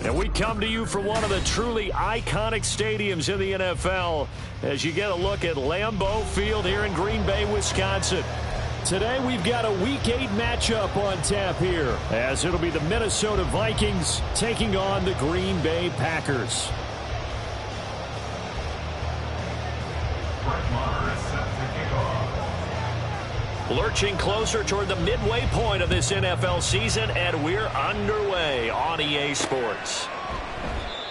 And we come to you from one of the truly iconic stadiums in the NFL as you get a look at Lambeau Field here in Green Bay, Wisconsin. Today we've got a Week 8 matchup on tap here as it'll be the Minnesota Vikings taking on the Green Bay Packers. Lurching closer toward the midway point of this NFL season, and we're underway on EA Sports.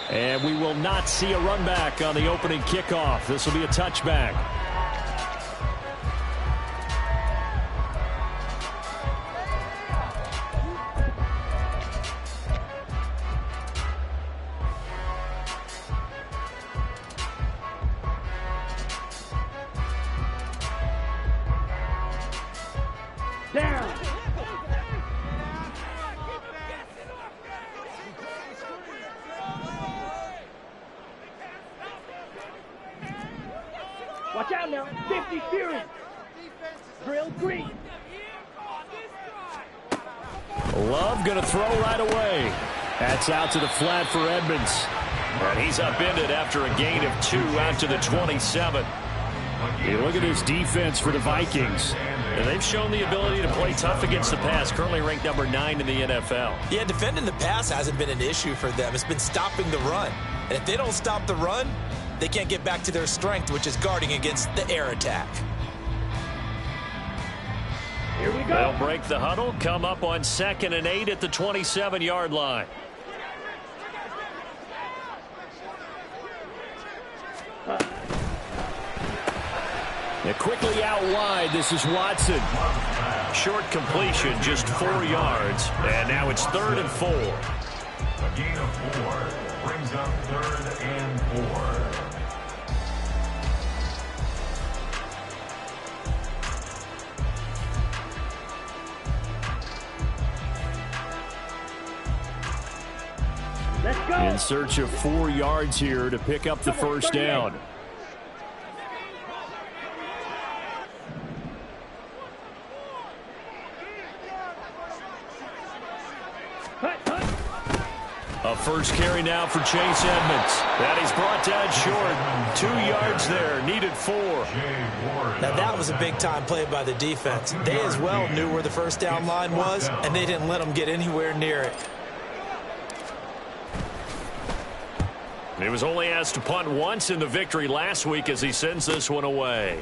And we will not see a run back on the opening kickoff. This will be a touchback. Watch out now. 50 Fury. Drill green. Love going to throw right away. That's out to the flat for Edmonds. And he's upended after a gain of 2 out to the 27. You look at his defense for the Vikings. And they've shown the ability to play tough against the pass, currently ranked number 9 in the NFL. Yeah, defending the pass hasn't been an issue for them. It's been stopping the run. And if they don't stop the run, they can't get back to their strength, which is guarding against the air attack. Here we go. They'll break the huddle, come up on 2nd and 8 at the 27-yard line. They're quickly out wide. This is Watson. Short completion, just 4 yards. And now it's 3rd and 4. A gain of 4 brings up 3rd and 4. Let's go. In search of 4 yards here to pick up the first down. A first carry now for Chase Edmonds. And he's brought down short. 2 yards there. Needed 4. Now that was a big-time play by the defense. They as well knew where the first down line was, and they didn't let them get anywhere near it. He was only asked to punt once in the victory last week as he sends this one away.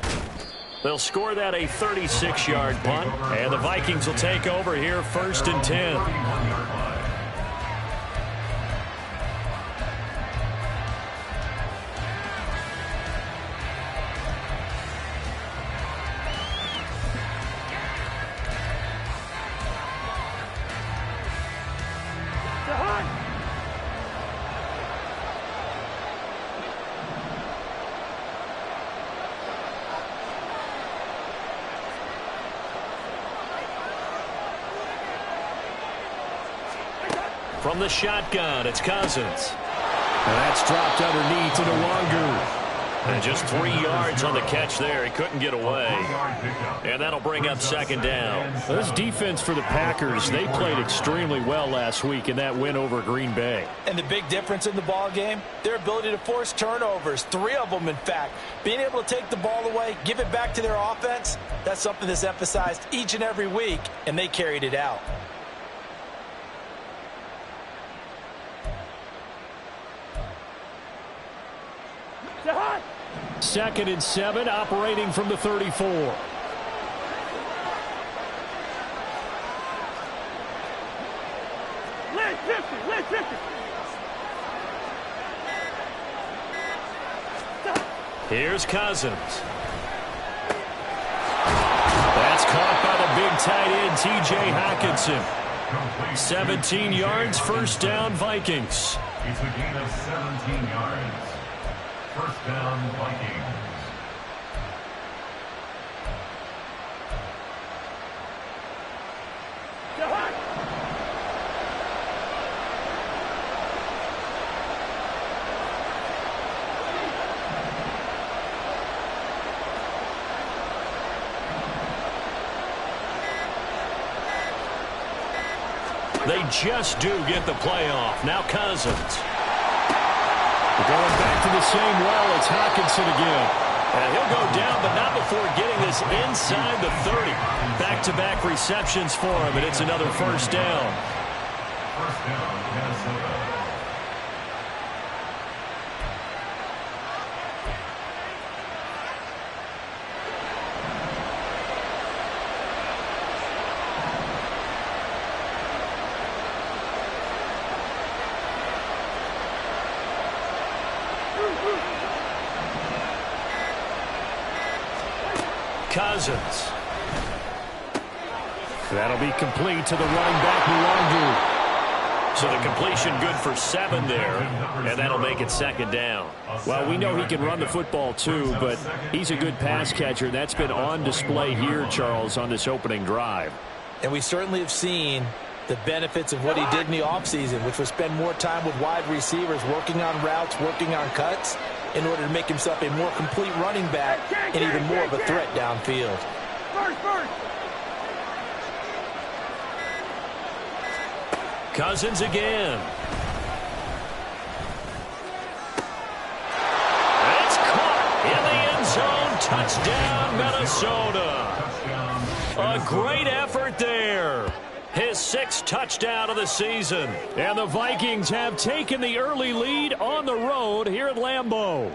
They'll score that a 36-yard punt, and the Vikings will take over here 1st and 10. From the shotgun, it's Cousins. And that's dropped underneath to Nwangu. And just 3 yards on the catch there. He couldn't get away. And that'll bring up 2nd down. This defense for the Packers, they played extremely well last week in that win over Green Bay. And the big difference in the ball game, their ability to force turnovers, 3 of them in fact. Being able to take the ball away, give it back to their offense, that's something that's emphasized each and every week, and they carried it out. Second and 7, operating from the 34. Here's Cousins. That's caught by the big tight end, T.J. Hockenson. Complete. 17 yards, first down, Vikings. It's a gain of 17 yards. First down, Vikings. They just do get the playoff. Now Cousins. Going back to the same well, it's Hockenson again. And he'll go down, but not before getting this inside the 30. Back-to-back receptions for him, and it's another first down. First down, Minnesota. Cousins. That'll be complete to the running back, Luongo. So the completion good for 7 there, and that'll make it second down. Well, we know he can run the football too, but he's a good pass catcher. That's been on display here, Charles, on this opening drive. And we certainly have seen the benefits of what he did in the offseason, which was spend more time with wide receivers, working on routes, working on cuts, in order to make himself a more complete running back and even more of a threat downfield. Cousins again. It's caught in the end zone. Touchdown, Minnesota. A great effort there. His 6th touchdown of the season. And the Vikings have taken the early lead on the road here at Lambeau.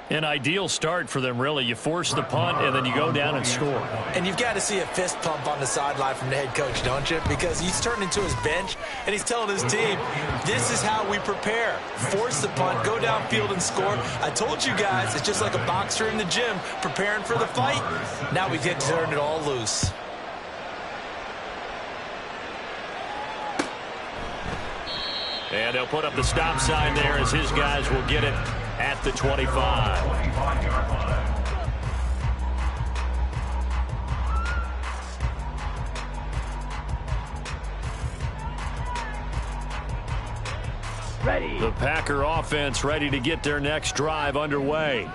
An ideal start for them, really. You force the punt, and then you go down and score. And you've got to see a fist pump on the sideline from the head coach, don't you? Because he's turning to his bench, and he's telling his team, this is how we prepare. Force the punt, go downfield and score. I told you guys, it's just like a boxer in the gym preparing for the fight. Now we get to turn it all loose. And they'll put up the stop sign there as his guys will get it at the 25. Ready. The Packer offense ready to get their next drive underway.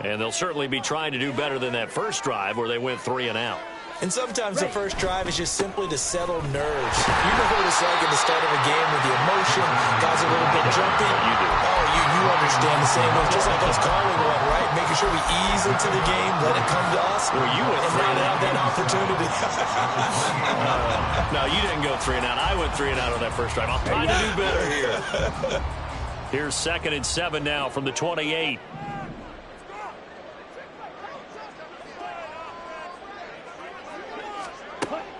And they'll certainly be trying to do better than that first drive where they went 3 and out. And sometimes the first drive is just simply to settle nerves. You know what it's like at the start of a game with the emotion, guys are a little bit jumpy. You do. Oh, you understand the same way. Just like us calling one, right? Making sure we ease into the game, let it come to us. Well, you went and 3 now and out. have that opportunity. No, you didn't go 3 and out. I went 3 and out on that first drive. I'll try to do better here. Here's 2nd and 7 now from the 28.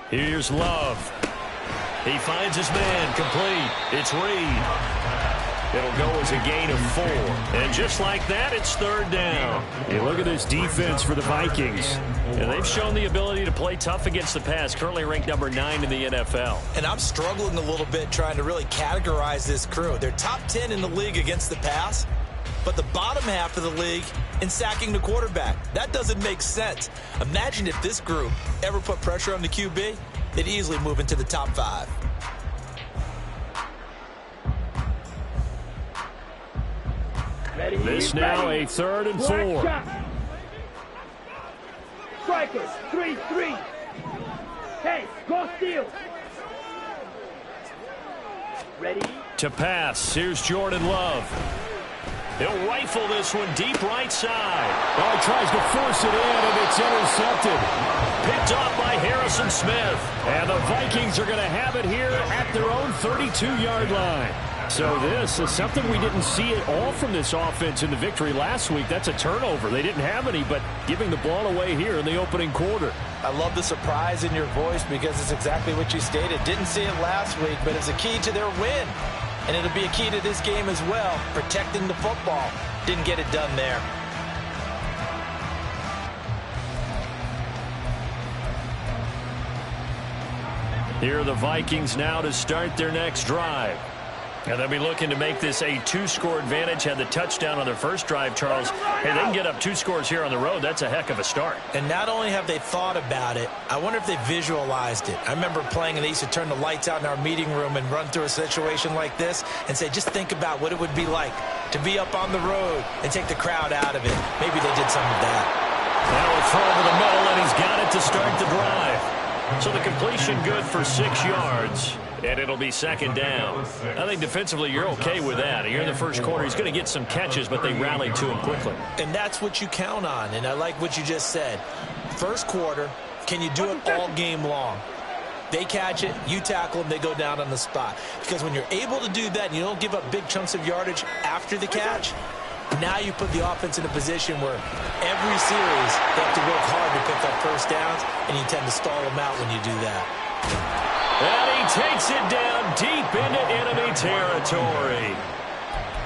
Here's Love. He finds his man, complete. It's Reed. It'll go as a gain of 4. And just like that, it's 3rd down. Hey, look at this defense for the Vikings. And they've shown the ability to play tough against the pass, currently ranked number 9 in the NFL. And I'm struggling a little bit trying to really categorize this crew. They're top 10 in the league against the pass, but the bottom half of the league in sacking the quarterback. That doesn't make sense. Imagine if this group ever put pressure on the QB, they'd easily move into the top 5. Ready. This now a 3rd and 4. Strikers, 3-3. Hey, go steal. Ready. To pass, here's Jordan Love. He'll rifle this one deep right side. Oh, he tries to force it in, and it's intercepted. Picked off by Harrison Smith. And the Vikings are going to have it here at their own 32-yard line. So this is something we didn't see at all from this offense in the victory last week. That's a turnover. They didn't have any, but giving the ball away here in the opening quarter. I love the surprise in your voice because it's exactly what you stated. Didn't see it last week, but it's a key to their win. And it'll be a key to this game as well, protecting the football. Didn't get it done there. Here are the Vikings now to start their next drive. And they'll be looking to make this a 2-score advantage. Had the touchdown on their first drive, Charles. Hey, they can get up 2 scores here on the road. That's a heck of a start. And not only have they thought about it, I wonder if they visualized it. I remember playing, and they used to turn the lights out in our meeting room and run through a situation like this and say, just think about what it would be like to be up on the road and take the crowd out of it. Maybe they did some of that. Now he'll throw over the middle, and he's got it to start the drive. So the completion good for 6 yards. And it'll be second down. I think defensively you're okay with that. Here in the first quarter, he's going to get some catches, but they rallied to him quickly. And that's what you count on, and I like what you just said. First quarter, can you do it all game long? They catch it, you tackle them, they go down on the spot. Because when you're able to do that and you don't give up big chunks of yardage after the catch, now you put the offense in a position where every series they have to work hard to pick up first downs, and you tend to stall them out when you do that. And he takes it down deep into enemy territory.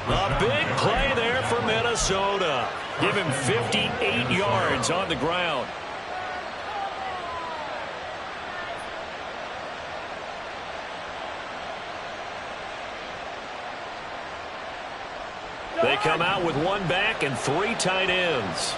A big play there for Minnesota. Give him 58 yards on the ground. They come out with 1 back and 3 tight ends.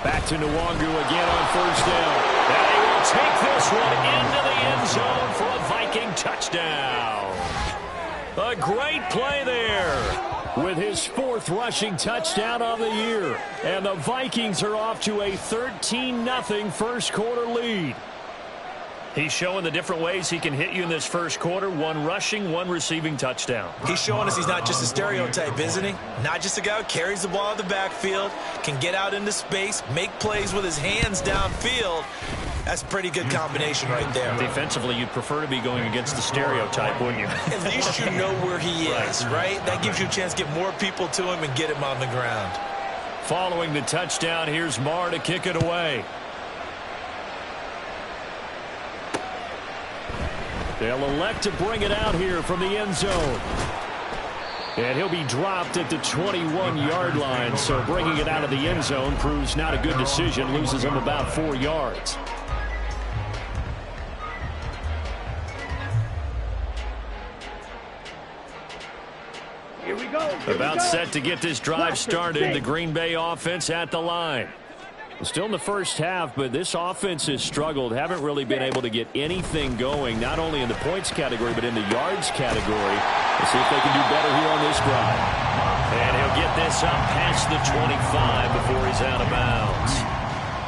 Back to Nwangu again on first down. And he will take this one into the end zone for a Viking touchdown. A great play there with his 4th rushing touchdown of the year. And the Vikings are off to a 13-0 first quarter lead. He's showing the different ways he can hit you in this first quarter. 1 rushing, 1 receiving touchdown. He's showing us he's not just a stereotype, isn't he? Not just a guy who carries the ball in the backfield, can get out into space, make plays with his hands downfield. That's a pretty good combination right there. Defensively, you'd prefer to be going against the stereotype, wouldn't you? At least you know where he is, right? That gives you a chance to get more people to him and get him on the ground. Following the touchdown, here's Marr to kick it away. They'll elect to bring it out here from the end zone. And he'll be dropped at the 21-yard line, so bringing it out of the end zone proves not a good decision, loses him about 4 yards. Here we go. About set to get this drive started, the Green Bay offense at the line. Still in the first half, but this offense has struggled. Haven't really been able to get anything going, not only in the points category, but in the yards category. Let's see if they can do better here on this drive. And he'll get this up past the 25 before he's out of bounds.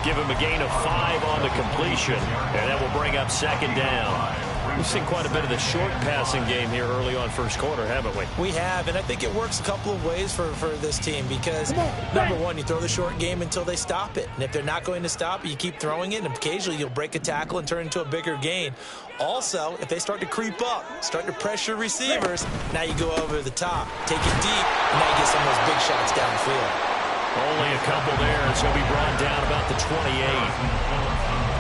Give him a gain of 5 on the completion, and that will bring up second down. We've seen quite a bit of the short passing game here early on first quarter, haven't we? We have, and I think it works a couple of ways for this team because, number one, you throw the short game until they stop it. And if they're not going to stop it, you keep throwing it, and occasionally you'll break a tackle and turn it into a bigger gain. Also, if they start to creep up, start to pressure receivers, now you go over the top, take it deep, and now you get some of those big shots downfield. Only a couple there, and so he'll be brought down about the 28.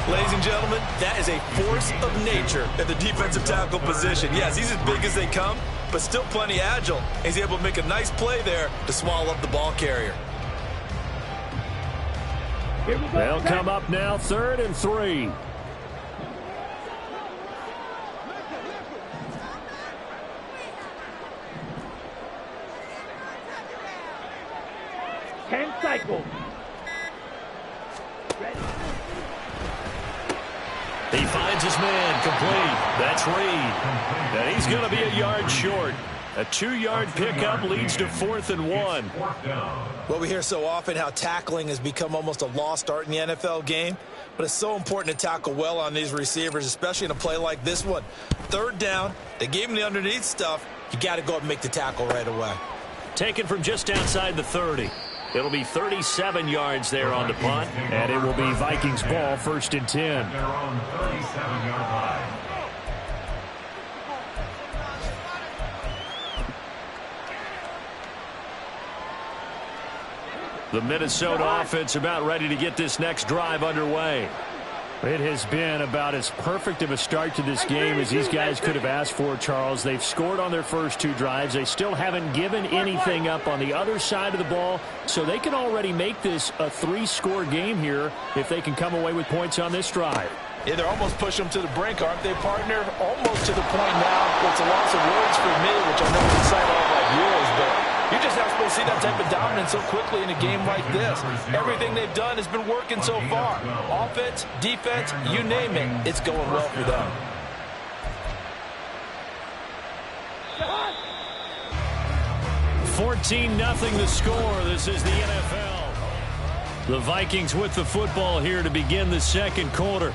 Ladies and gentlemen, that is a force of nature at the defensive tackle position. Yes, he's as big as they come, but still plenty agile. He's able to make a nice play there to swallow up the ball carrier. They'll come up now, 3rd and 3. Cycle. He finds his man complete. That's Reed. And he's going to be a yard short. A 2-yard pickup leads to 4th and 1. Well, we hear so often how tackling has become almost a lost art in the NFL game. But it's so important to tackle well on these receivers, especially in a play like this one. 3rd down, they gave him the underneath stuff. You got to go up and make the tackle right away. Taken from just outside the 30. It'll be 37 yards there on the punt, and it will be Vikings ball, 1st and 10. They're on 37-yard line. The Minnesota offense about ready to get this next drive underway. It has been about as perfect of a start to this game as these guys could have asked for, Charles. They've scored on their first 2 drives. They still haven't given anything up on the other side of the ball, so they can already make this a 3-score game here if they can come away with points on this drive. Yeah, they're almost pushing them to the brink, aren't they, partner? Almost to the point now. It's a loss of words for me, which I know would excite all of our viewers, but you're just not supposed to see that type of dominance so quickly in a game like this. Everything they've done has been working so far. Offense, defense, you name it, it's going well for them. $14-0 the score. This is the NFL. The Vikings with the football here to begin the second quarter,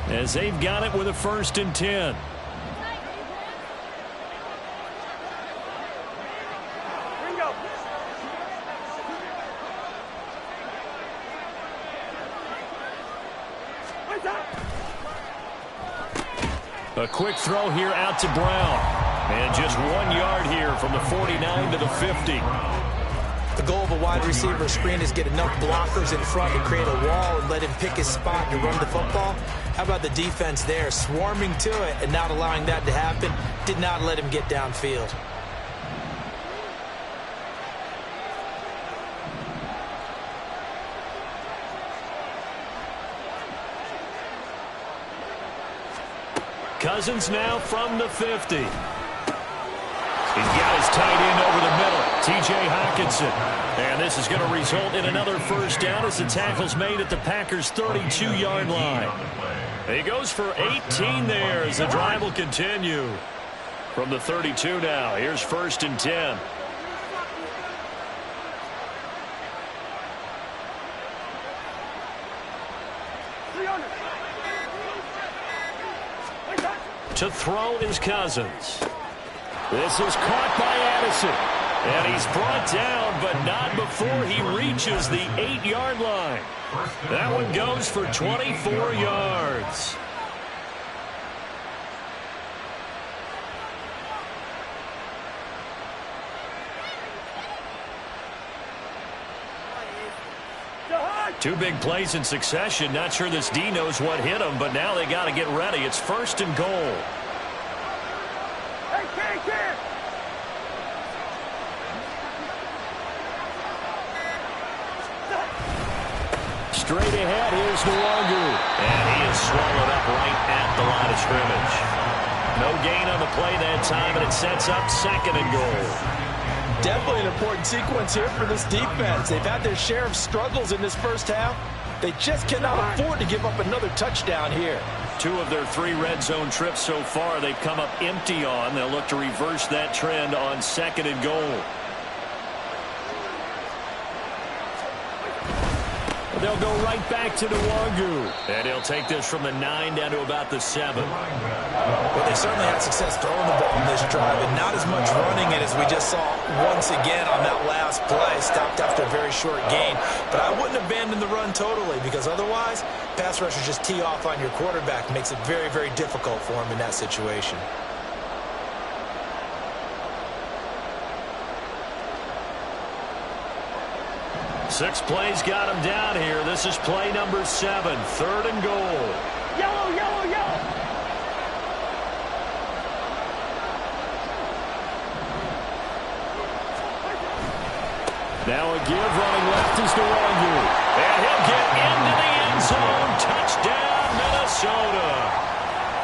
as they've got it with a 1st and 10. A quick throw here out to Brown. And just 1 yard here from the 49 to the 50. The goal of a wide receiver screen is get enough blockers in front to create a wall and let him pick his spot to run the football. How about the defense there, swarming to it and not allowing that to happen? Did not let him get downfield. Cousins now from the 50. He's got his tight end over the middle, T.J. Hockenson. And this is going to result in another 1st down as the tackle's made at the Packers' 32-yard line. He goes for 18 there as the drive will continue. From the 32 now, here's 1st and 10. To throw is Cousins. This is caught by Addison. And he's brought down, but not before he reaches the 8-yard line. That one goes for 24 yards. Two big plays in succession. Not sure this D knows what hit him, but now they got to get ready. It's 1st and goal. Straight ahead, here's Nwangu. And he is swallowed up right at the line of scrimmage. No gain on the play that time, and it sets up 2nd and goal. Definitely an important sequence here for this defense. They've had their share of struggles in this first half. They just cannot afford to give up another touchdown here. 2 of their 3 red zone trips so far they've come up empty on. They'll look to reverse that trend on 2nd and goal. They'll go right back to Nwangu. And he'll take this from the 9 down to about the 7. Well, they certainly had success throwing the ball in this drive, and not as much running it as we just saw once again on that last play. Stopped after a very short gain. But I wouldn't abandon the run totally, because otherwise, pass rushers just tee off on your quarterback. Makes it very, very difficult for him in that situation. Six plays got him down here. This is play number 7, 3rd and goal. Yellow, yellow, yellow. Now a give running left is Nwangu. And he'll get into the end zone. Touchdown, Minnesota.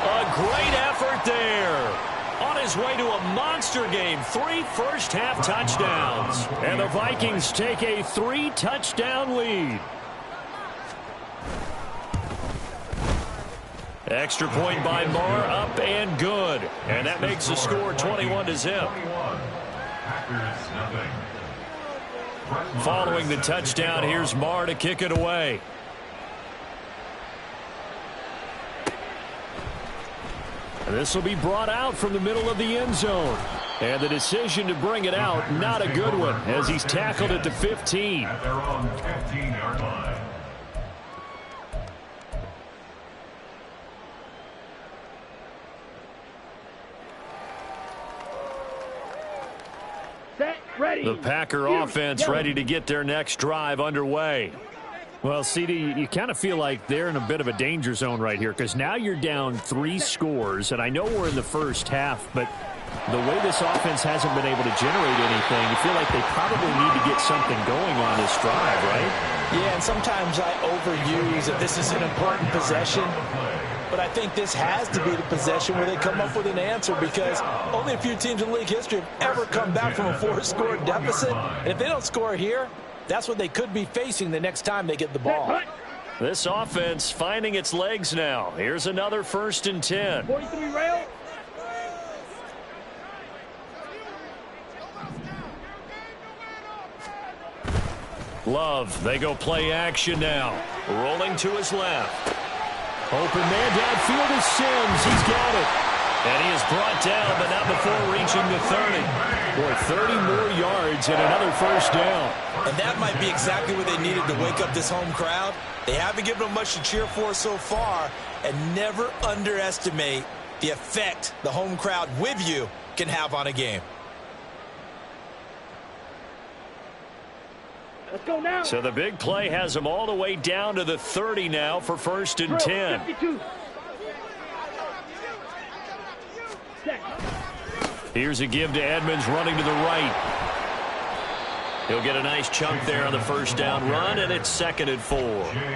A great effort there. On his way to a monster game, 3 first-half touchdowns. And the Vikings take a 3-touchdown lead. Extra point by Marr, up and good. And that makes the score 21-0. Following the touchdown, here's Marr to kick it away. And this will be brought out from the middle of the end zone. And the decision to bring it out, not a good one, as he's tackled at the 15. At their own 15-yard line. Set, ready. The Packer offense ready to get their next drive underway. Well, CD, you kind of feel like they're in a bit of a danger zone right here because now you're down 3 scores, and I know we're in the first half, but the way this offense hasn't been able to generate anything, you feel like they probably need to get something going on this drive, right? Yeah, and sometimes I overuse that this is an important possession, but I think this has to be the possession where they come up with an answer because only a few teams in league history have ever come back from a 4-score deficit, and if they don't score here, that's what they could be facing the next time they get the ball. This offense finding its legs now. Here's another 1st and 10. 43 rail. Love, they go play action now. Rolling to his left. Open man downfield is Sims. He's got it. And he is brought down, but not before reaching the 30. Boy, 30 more yards and another 1st down. And that might be exactly what they needed to wake up this home crowd. They haven't given them much to cheer for so far, and never underestimate the effect the home crowd with you can have on a game. Let's go now. So the big play has them all the way down to the 30 now for 1st and 10. 52. Here's a give to Edmonds running to the right. He'll get a nice chunk there on the 1st down run, and it's 2nd and 4.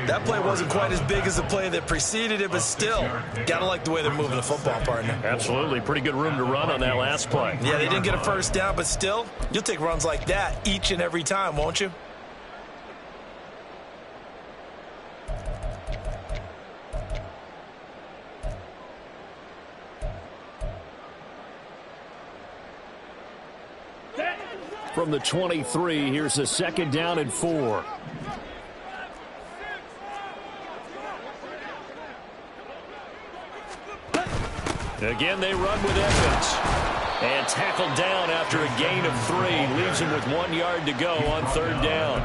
That play wasn't quite as big as the play that preceded it, but still, gotta like the way they're moving the football, partner. Absolutely. Pretty good room to run on that last play. Yeah, they didn't get a 1st down, but still, you'll take runs like that each and every time, won't you? From the 23, here's a 2nd down and 4. Again, they run with Evans. And tackled down after a gain of 3. Leaves him with 1 yard to go on 3rd down.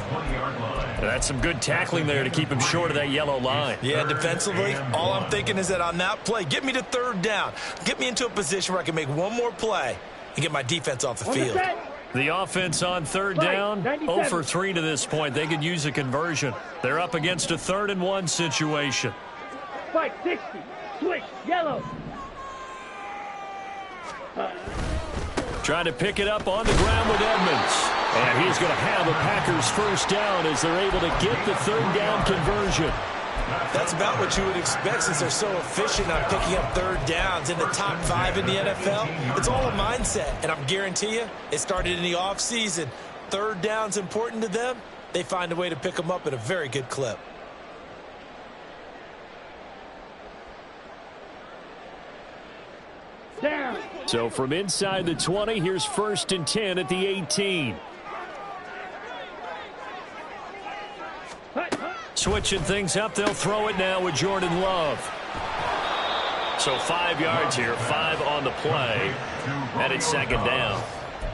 That's some good tackling there to keep him short of that yellow line. Yeah, defensively, all I'm thinking is that on that play, get me to 3rd down. Get me into a position where I can make one more play and get my defense off the field. The offense on 3rd down, 0 for 3 to this point. They could use a conversion. They're up against a 3rd and 1 situation. Spike 60. Switch. Yellow. Trying to pick it up on the ground with Edmonds. And he's going to have a Packers 1st down as they're able to get the 3rd down conversion. That's about what you would expect since they're so efficient on picking up 3rd downs in the top 5 in the NFL. It's all a mindset, and I guarantee you it started in the offseason. 3rd down's important to them. They find a way to pick them up at a very good clip. Down. So from inside the 20, here's 1st and 10 at the 18. Switching things up, they'll throw it now with Jordan Love. So 5 yards here, 5 on the play, and it's 2nd down.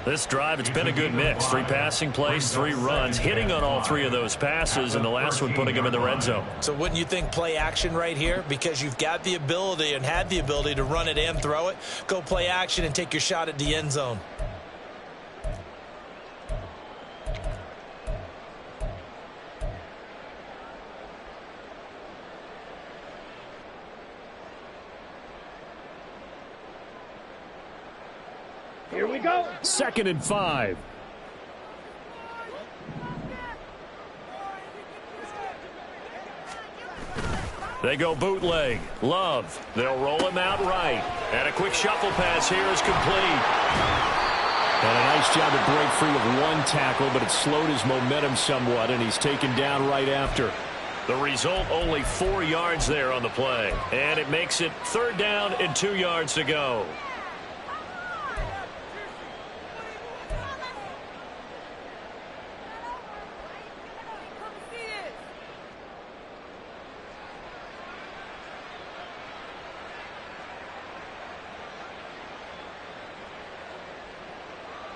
This drive, it's been a good mix. 3 passing plays, 3 runs, hitting on all 3 of those passes, and the last one putting them in the red zone. So wouldn't you think play action right here? Because you've got the ability and had the ability to run it and throw it. Go play action and take your shot at the end zone. Here we go. 2nd and 5. They go bootleg. Love. They'll roll him out right. And a quick shuffle pass here is complete. And a nice job to break free of 1 tackle, but it slowed his momentum somewhat, and he's taken down right after. The result, only 4 yards there on the play. And it makes it 3rd down and 2 yards to go.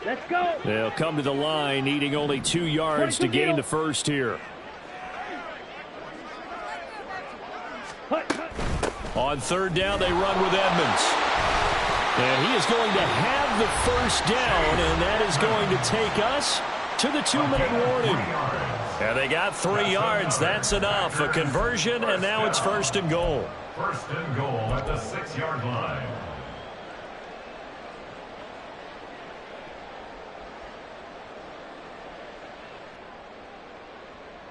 Let's go. They'll come to the line, needing only 2 yards to gain the 1st here. On 3rd down, they run with Edmonds. And he is going to have the 1st down, and that is going to take us to the 2-minute warning. And they got 3 yards. That's enough. A conversion, and now it's 1st and goal. 1st and goal at the 6-yard line.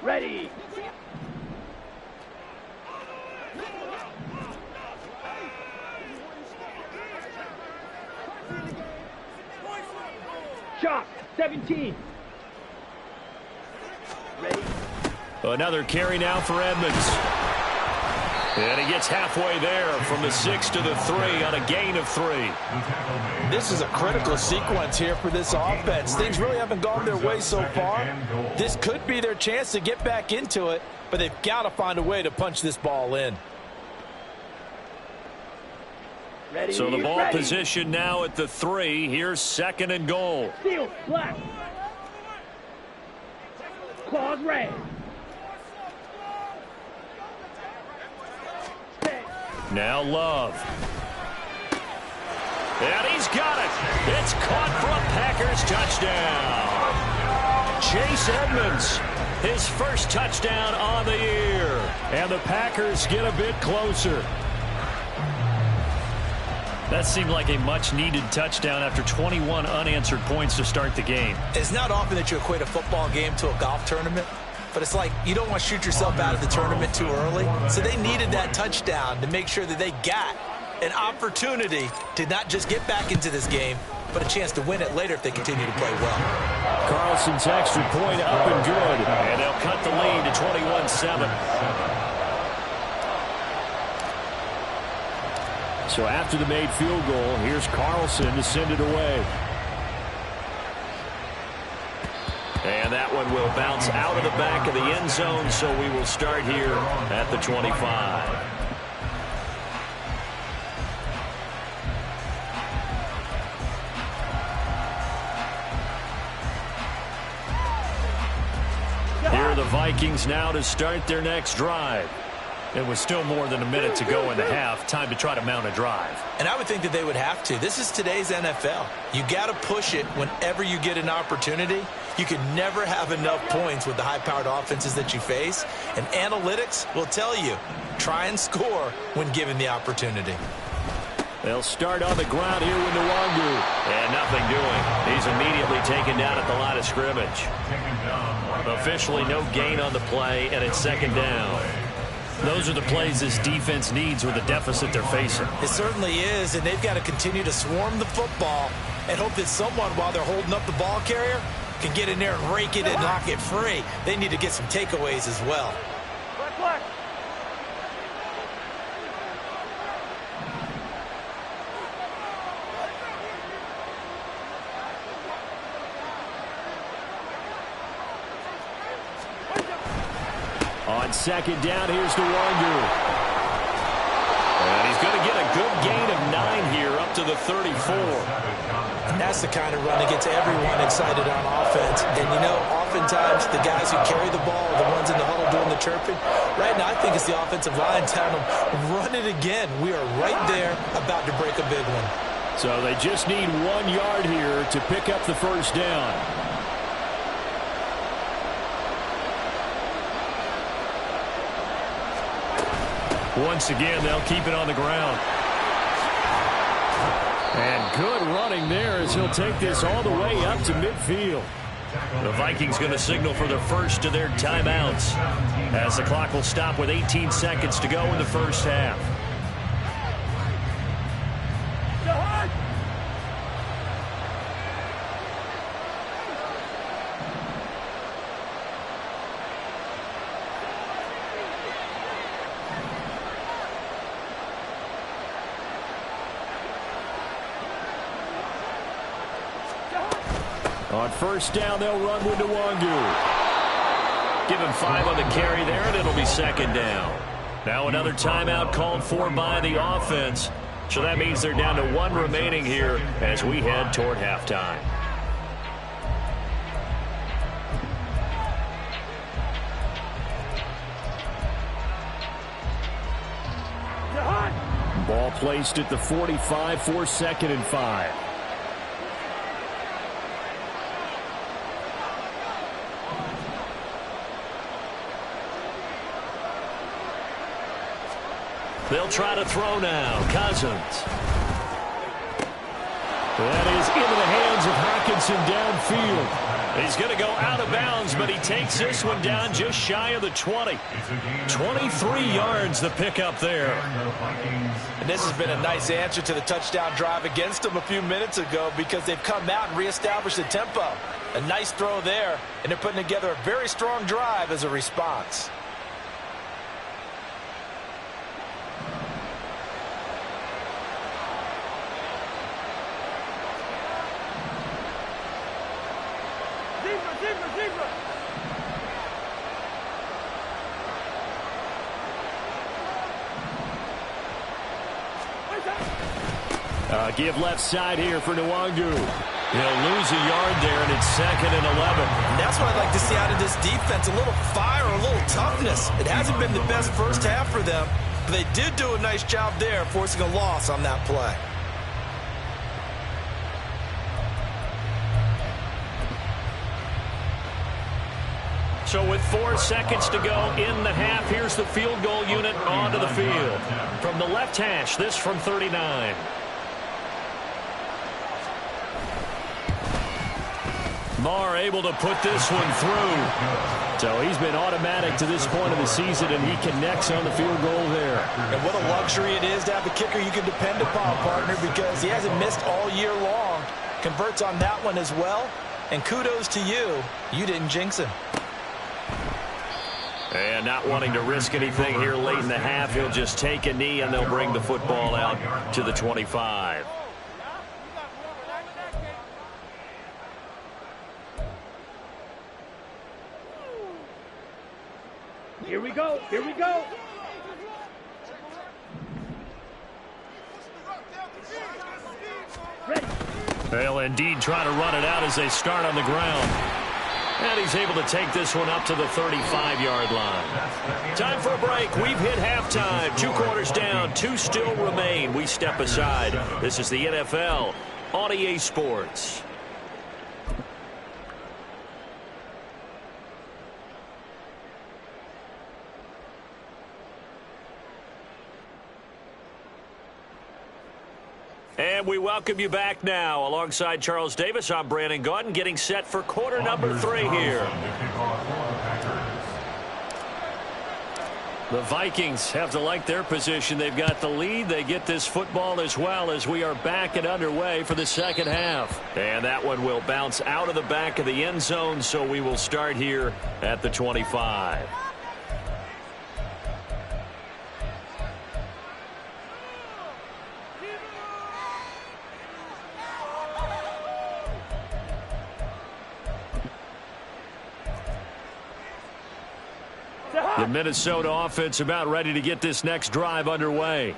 Ready. Shot. 17. Ready. Another carry now for Edmonds. And he gets halfway there from the 6 to the 3 on a gain of 3. This is a critical sequence here for this offense. Things really haven't gone their way so far. This could be their chance to get back into it, but they've got to find a way to punch this ball in. Ready. So the ball Ready. position now at the 3. Here's 2nd and goal. Steel. Black. Claws red. Now Love. And he's got it. It's caught for a Packers touchdown. Chase Edmonds, his first touchdown on the year. And the Packers get a bit closer. That seemed like a much-needed touchdown after 21 unanswered points to start the game. It's not often that you equate a football game to a golf tournament, but it's like you don't want to shoot yourself out of the tournament too early. So they needed that touchdown to make sure that they got an opportunity to not just get back into this game, but a chance to win it later if they continue to play well. Carlson's extra point up and good. And they'll cut the lead to 21-7. So after the made field goal, here's Carlson to send it away. And that one will bounce out of the back of the end zone, so we will start here at the 25. Here are the Vikings now to start their next drive. It was still more than a minute to go in the half. Time to try to mount a drive. And I would think that they would have to. This is today's NFL. You got to push it whenever you get an opportunity. You can never have enough points with the high-powered offenses that you face. And analytics will tell you, try and score when given the opportunity. They'll start on the ground here with Nwangu. And nothing doing. He's immediately taken down at the line of scrimmage. Officially no gain on the play, and it's 2nd down. Those are the plays this defense needs with the deficit they're facing. It certainly is, and they've got to continue to swarm the football and hope that someone, while they're holding up the ball carrier, can get in there and rake it and knock it free. They need to get some takeaways as well. Black. On 2nd down, here's Nwangu. And he's going to get a good gain of 9 here up to the 34. And that's the kind of run that gets everyone excited on offense. And, you know, oftentimes the guys who carry the ball are the ones in the huddle doing the chirping. Right now, I think it's the offensive line telling them, run it again. We are right there about to break a big one. So they just need 1 yard here to pick up the 1st down. Once again, they'll keep it on the ground. And good running there as he'll take this all the way up to midfield. The Vikings going to signal for the first of their timeouts as the clock will stop with 18 seconds to go in the first half. On 1st down, they'll run with Nwangu. Give him 5 on the carry there, and it'll be 2nd down. Now another timeout called for by the offense. So that means they're down to 1 remaining here as we head toward halftime. Ball placed at the 45 for 2nd and 5. They'll try to throw now. Cousins. That is into the hands of Hockenson downfield. He's going to go out of bounds, but he takes this one down just shy of the 20. 23 yards the pickup there. And this has been a nice answer to the touchdown drive against them a few minutes ago because they've come out and reestablished the tempo. A nice throw there, and they're putting together a very strong drive as a response. Give left side here for Nwangu. He'll lose a yard there, and it's 2nd and 11. And that's what I'd like to see out of this defense, a little fire, a little toughness. It hasn't been the best first half for them, but they did do a nice job there, forcing a loss on that play. So with 4 seconds to go in the half, here's the field goal unit onto the field. From the left hash, this from 39. Marr able to put this one through. So he's been automatic to this point of the season, and he connects on the field goal there. And what a luxury it is to have a kicker you can depend upon, partner, because he hasn't missed all year long. Converts on that one as well. And kudos to you. You didn't jinx him. And not wanting to risk anything here late in the half, he'll just take a knee, and they'll bring the football out to the 25. Here we go. Here we go. Ready. They'll indeed try to run it out as they start on the ground. And he's able to take this one up to the 35-yard line. Time for a break. We've hit halftime. 2 quarters down. 2 still remain. We step aside. This is the NFL on EA Sports. And we welcome you back now. Alongside Charles Davis, I'm Brandon Gaudin, getting set for quarter number 3 here. The Vikings have to like their position. They've got the lead. They get this football as well as we are back and underway for the second half. And that one will bounce out of the back of the end zone, so we will start here at the 25. The Minnesota offense about ready to get this next drive underway.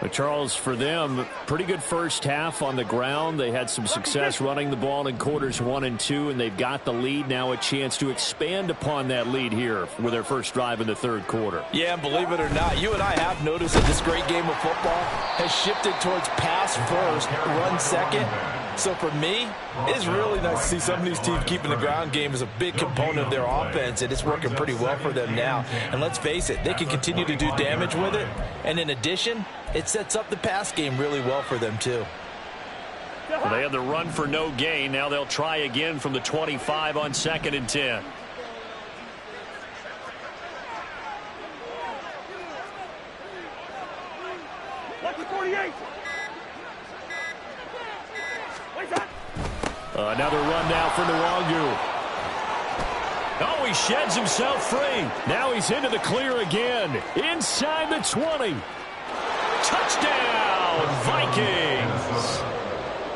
But Charles, for them, pretty good first half on the ground. They had some success running the ball in quarters 1 and 2, and they've got the lead. Now a chance to expand upon that lead here with their first drive in the third quarter. Yeah, and believe it or not, you and I have noticed that this great game of football has shifted towards pass first, run second. So for me, it's really nice to see some of these teams keeping the ground game as a big component of their offense, and it's working pretty well for them now. And let's face it, they can continue to do damage with it. And in addition, it sets up the pass game really well for them too. Well, they had the run for no gain. Now they'll try again from the 25 on 2nd and 10. Lucky 48. Another run now for Nwangu. Oh, he sheds himself free. Now he's into the clear again. Inside the 20. Touchdown, Vikings.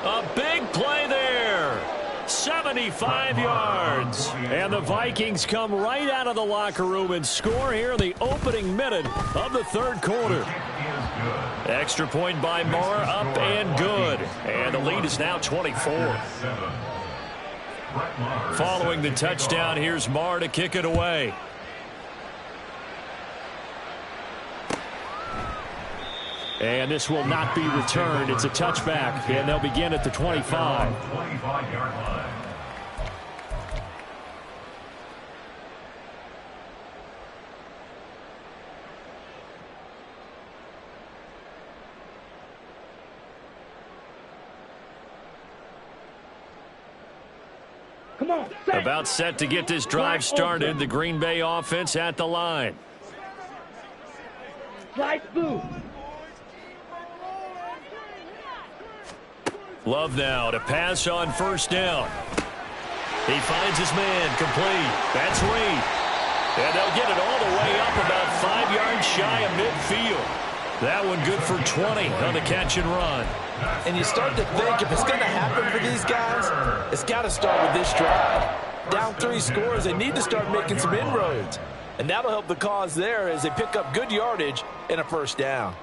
A big play there. 75 yards. And the Vikings come right out of the locker room and score here in the opening minute of the third quarter. Extra point by Marr, up and good. And the lead is now 24. Following the touchdown, here's Marr to kick it away. And this will not be returned. It's a touchback, and they'll begin at the 25. Come on, set. About set to get this drive started. The Green Bay offense at the line. Slide through. Love now to pass on first down. He finds his man, complete. That's Reed. And they'll get it all the way up about 5 yards shy of midfield. That one good for 20 on the catch and run. And you start to think if it's going to happen for these guys, it's got to start with this drive. Down 3 scores, they need to start making some inroads. And that'll help the cause there as they pick up good yardage and a first down.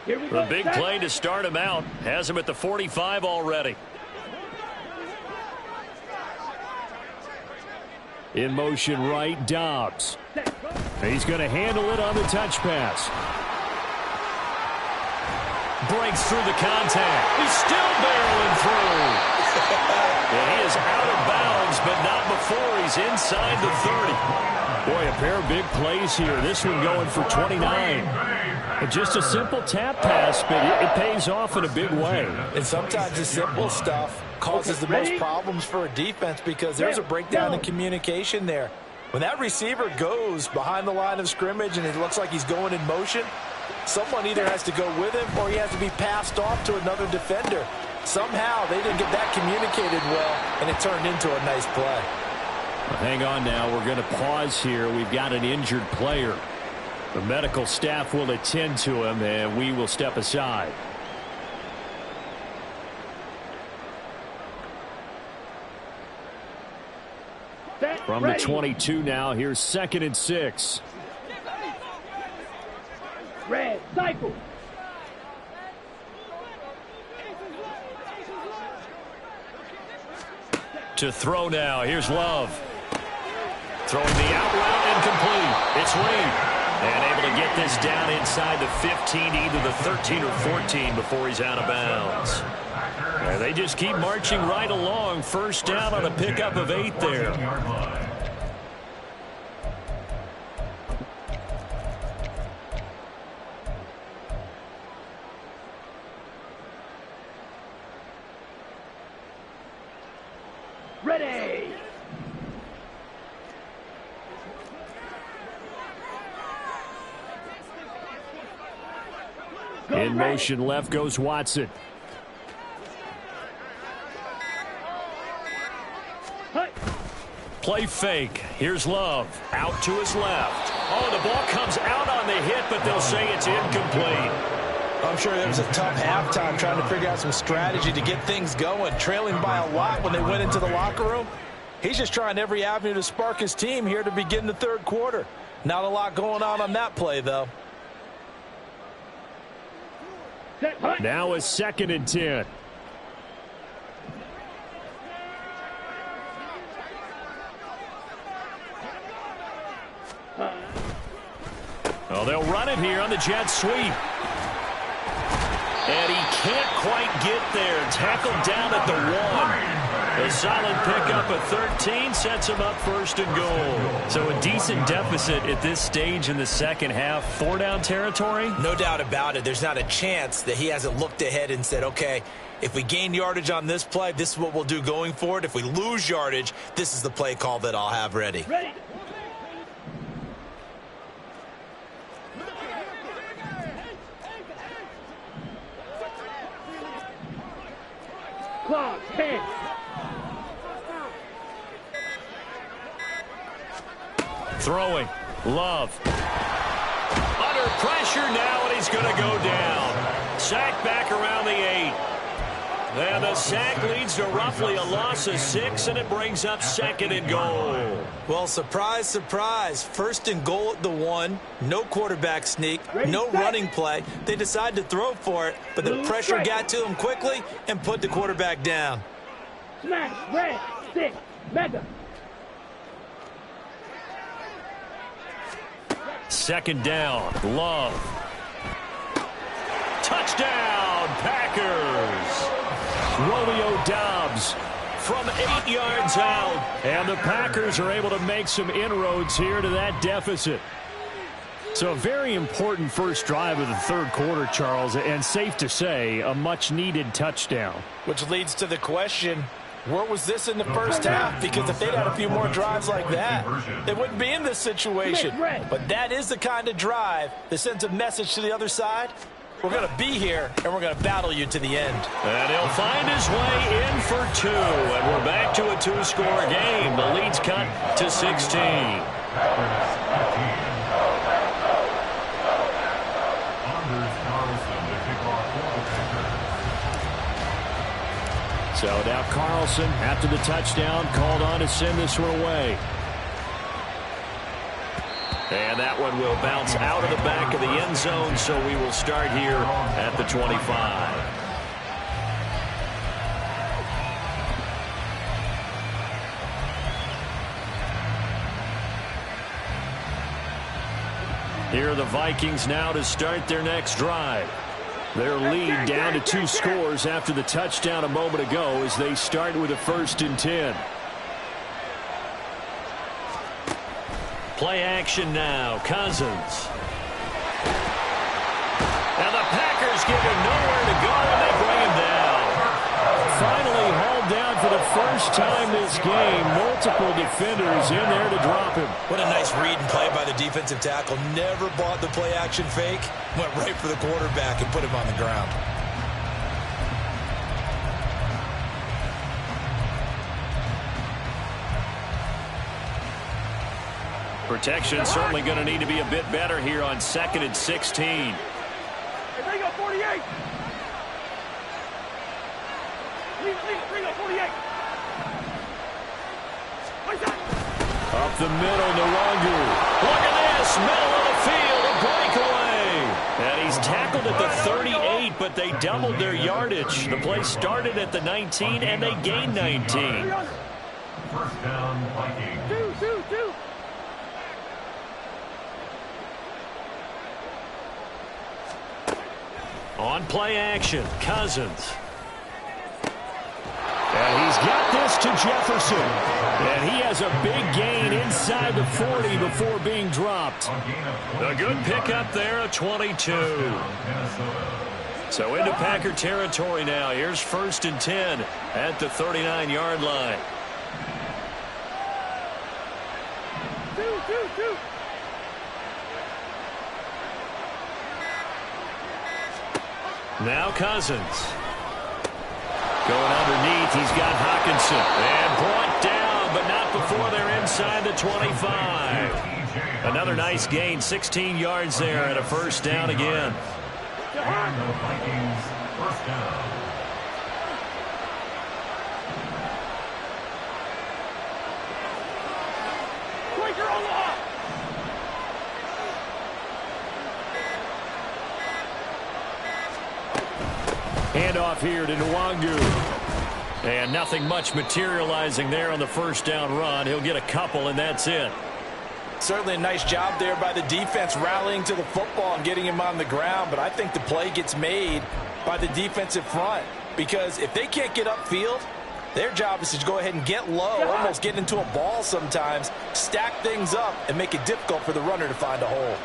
Here we go. The big play to start him out. Has him at the 45 already. In motion right, Dobbs. He's going to handle it on the touch pass. Breaks through the contact. He's still barreling through. And he is out of bounds, but not before he's inside the 30. Boy, a pair of big plays here. This one going for 29. And just a simple tap pass, but it pays off in a big way. And sometimes the simple stuff causes the most problems for a defense because there's a breakdown in communication there. When that receiver goes behind the line of scrimmage and it looks like he's going in motion, someone either has to go with him or he has to be passed off to another defender. Somehow they didn't get that communicated well, and it turned into a nice play. Well, hang on now. We're going to pause here. We've got an injured player. The medical staff will attend to him, and we will step aside. From the 22 now, here's 2nd and 6. Red, cycle. To throw now, here's Love. Throwing the out route incomplete. It's Reed. And able to get this down inside the 15, either the 13 or 14 before he's out of bounds. And they just keep marching right along. First down on a pickup of 8 there. Ready. In motion left goes Watson. Play fake. Here's Love. Out to his left. Oh, the ball comes out on the hit, but they'll say it's incomplete. I'm sure there was a tough halftime trying to figure out some strategy to get things going, trailing by a lot when they went into the locker room. He's just trying every avenue to spark his team here to begin the 3rd quarter. Not a lot going on that play, though. Now a 2nd and 10. Oh, they'll run it here on the jet sweep. And he can't quite get there. Tackled down at the 1. A solid pickup of 13 sets him up 1st and goal. So a decent deficit at this stage in the second half. 4-down territory? No doubt about it. There's not a chance that he hasn't looked ahead and said, okay, if we gain yardage on this play, this is what we'll do going forward. If we lose yardage, this is the play call that I'll have ready. Clock, 10. Throwing. Love. Under pressure now, and he's going to go down. Sack back around the 8. And the sack leads to roughly a loss of 6, and it brings up 2nd and goal. Well, surprise, surprise. 1st and goal at the 1. No quarterback sneak. No running play. They decide to throw for it, but the pressure got to him quickly and put the quarterback down. Smash, red, 6, mega. 2nd down. Love. Touchdown, Packers. Romeo Dobbs from 8 yards out. And the Packers are able to make some inroads here to that deficit. So a very important first drive of the third quarter, Charles, and safe to say, a much-needed touchdown. Which leads to the question, where was this in the first half? Because if they'd had a few more drives like that, they wouldn't be in this situation. But that is the kind of drive that sends a message to the other side. We're going to be here, and we're going to battle you to the end. And he'll find his way in for 2. And we're back to a 2-score game. The lead's cut to 16. So now Carlson, after the touchdown, called on to send this one away. And that one will bounce out of the back of the end zone, so we will start here at the 25. Here are the Vikings now to start their next drive. Their lead down to 2 scores after the touchdown a moment ago as they start with a 1st and 10. Play action now. Cousins. And the Packers give him nowhere to go, and they bring him down. Finally hauled down for the first time this game. Multiple defenders in there to drop him. What a nice read and play by the defensive tackle. Never bought the play action fake. Went right for the quarterback and put him on the ground. Protection certainly going to need to be a bit better here on 2nd and 16. Hey, bring up 48. Bring up 48. Up the middle, Nwangu. Look at this, middle of the field, a breakaway. And he's tackled at the 38, but they doubled their yardage. The play started at the 19, and they gained 19. First down, Vikings. Two. On play action, Cousins. And he's got this to Jefferson. And he has a big gain inside the 40 before being dropped. A good pickup there, a 22. So into Packer territory now. Here's 1st and 10 at the 39-yard line. Two. Now Cousins. Going underneath, he's got Hockenson. And brought down, but not before they're inside the 25. Another nice gain, 16 yards there, and a 1st down again. And the Vikings, 1st down. Handoff here to Nwangu. And nothing much materializing there on the 1st down run. He'll get a couple, and that's it. Certainly a nice job there by the defense rallying to the football and getting him on the ground. But I think the play gets made by the defensive front. Because if they can't get upfield, their job is to go ahead and get low, almost get into a ball sometimes, stack things up, and make it difficult for the runner to find a hole.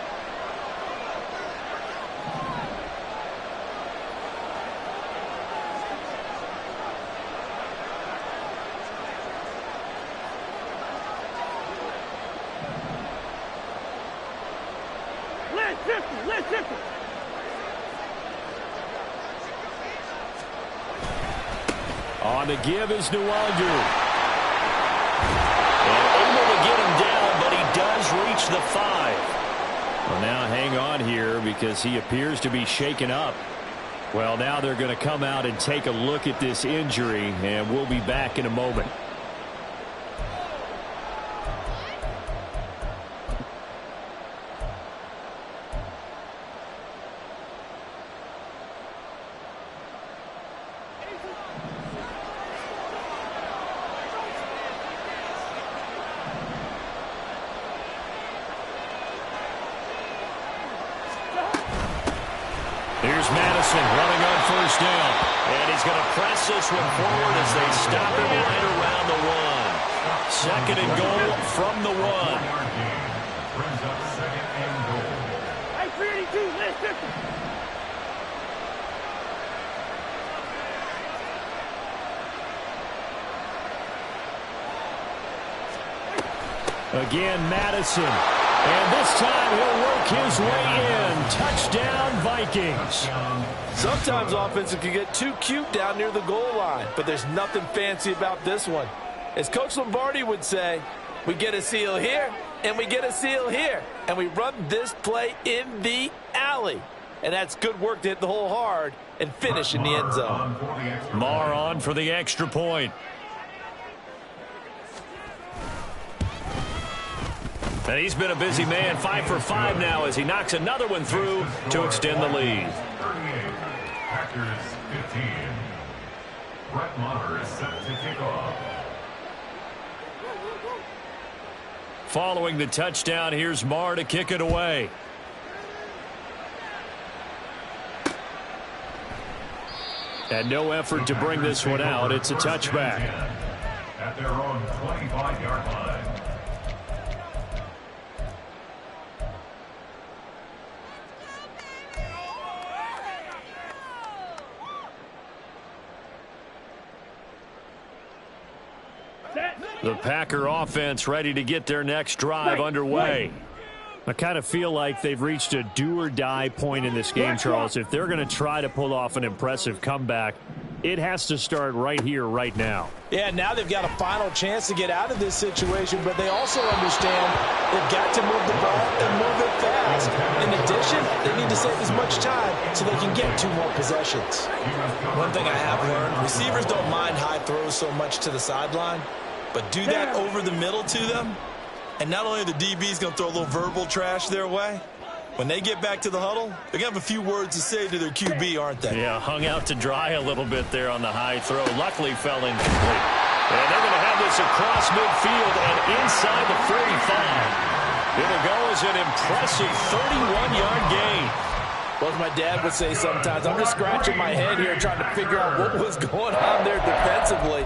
On the give is Nwangu. And able to get him down, but he does reach the 5. Well, now hang on here because he appears to be shaken up. Well, now they're going to come out and take a look at this injury, and we'll be back in a moment. Here's Madison running on 1st down. And he's going to press this one forward as they stop him right around the 1. 2nd and goal from the 1. Brings up 2nd and goal. 382, last 50. Again, Madison. And this time he'll work his way in. Touchdown, Vikings. Sometimes offenses can get too cute down near the goal line, but there's nothing fancy about this one. As Coach Lombardi would say, we get a seal here, and we get a seal here, and we run this play in the alley. And that's good work to hit the hole hard and finish in the end zone. Marr on for the extra point. And he's been a busy man, 5 for 5 now as he knocks another one through to extend the lead. 38, Packers 15. Brett Maher is set to kick off. Following the touchdown, here's Marr to kick it away. And no effort to bring this one out. It's a touchback. At their own 25-yard line. The Packer offense ready to get their next drive underway. I kind of feel like they've reached a do-or-die point in this game, Charles. If they're going to try to pull off an impressive comeback, it has to start right here, right now. Yeah, now they've got a final chance to get out of this situation, but they also understand they've got to move the ball and move it fast. In addition, they need to save as much time so they can get 2 more possessions. One thing I have learned, receivers don't mind high throws so much to the sideline, but do that over the middle to them, and not only are the DBs going to throw a little verbal trash their way, when they get back to the huddle, they're going to have a few words to say to their QB, aren't they? Yeah, hung out to dry a little bit there on the high throw. Luckily fell incomplete. And they're going to have this across midfield and inside the 45. It'll go as an impressive 31-yard gain. Well, as my dad would say sometimes, I'm just scratching my head here trying to figure out what was going on there defensively.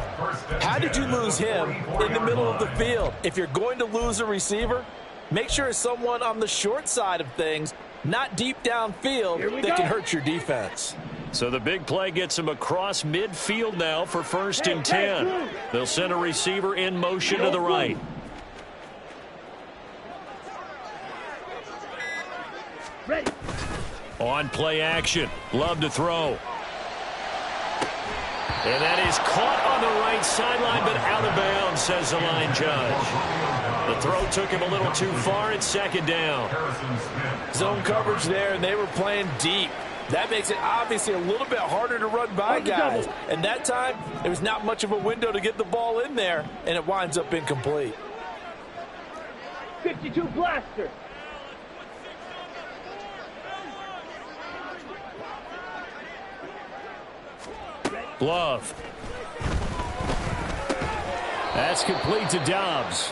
How did you lose him in the middle of the field? If you're going to lose a receiver, make sure it's someone on the short side of things, not deep downfield, that can hurt your defense. So the big play gets him across midfield now for 1st and 10. They'll send a receiver in motion to the right. Ready. On play action. Love to throw. And that is caught on the right sideline, but out of bounds, says the line judge. The throw took him a little too far. It's 2nd down. Zone coverage there, and they were playing deep. That makes it obviously a little bit harder to run by guys. And that time, there was not much of a window to get the ball in there, and it winds up incomplete. 52 blaster. Love. That's complete to Dobbs.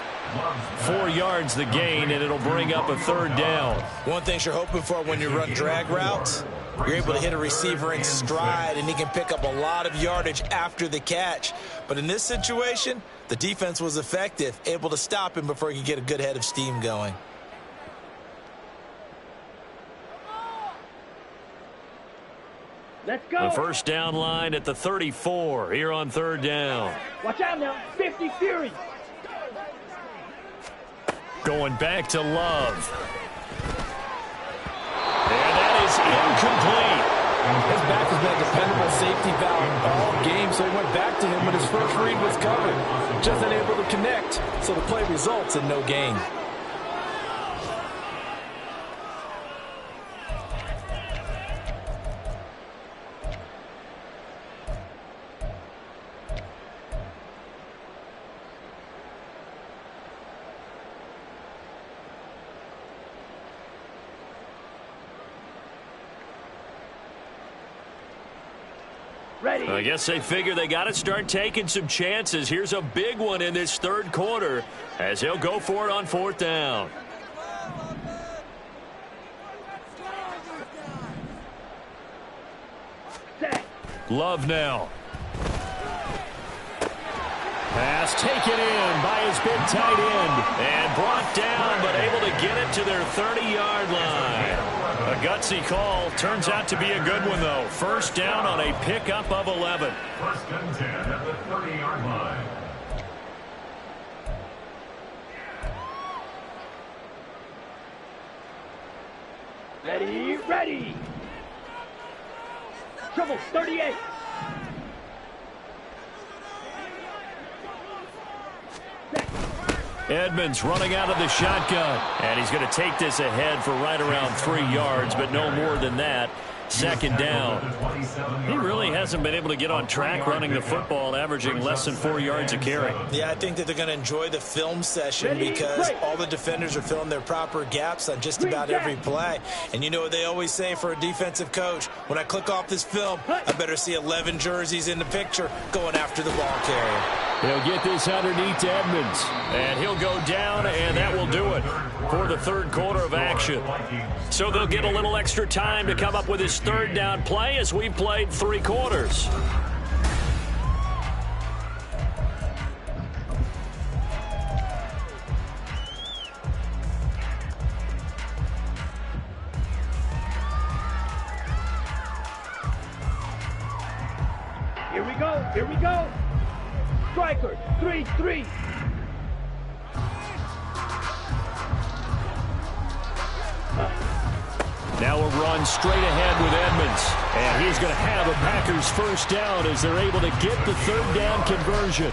4 yards the gain, and it'll bring up a 3rd down. One thing you're hoping for when you run drag routes, you're able to hit a receiver in stride, and he can pick up a lot of yardage after the catch. But in this situation, the defense was effective, able to stop him before he could get a good head of steam going. Let's go. The 1st down line at the 34 here on 3rd down. Watch out now. 50 Fury. Going back to Love. And that is incomplete. His back has been a dependable safety valve all game, so he went back to him, but his first read was covered. Just unable to connect, so the play results in no gain. Ready. I guess they figure they got to start taking some chances. Here's a big one in this 3rd quarter as he'll go for it on 4th down. Set. Love now. Pass taken in by his big tight end and brought down, but able to get it to their 30-yard line. A gutsy call. Turns out to be a good one, though. First down on a pickup of 11. First and 10 at the 30-yard line. Ready, ready. Trouble, 38. Edmonds running out of the shotgun. And he's going to take this ahead for right around 3 yards, but no more than that. Second down. He really hasn't been able to get on track running the football, averaging less than 4 yards a carry. Yeah, I think that they're going to enjoy the film session because all the defenders are filling their proper gaps on just about every play. And you know what they always say for a defensive coach? When I click off this film, I better see 11 jerseys in the picture going after the ball carrier. He'll get this underneath to Edmonds, and he'll go down, and that will do it for the third quarter of action. So they'll get a little extra time to come up with his third down play as we played 3 quarters. Here we go, here we go. Striker, 3-3. Now a run straight ahead with Edmonds. And he's going to have a Packers first down as they're able to get the third down conversion.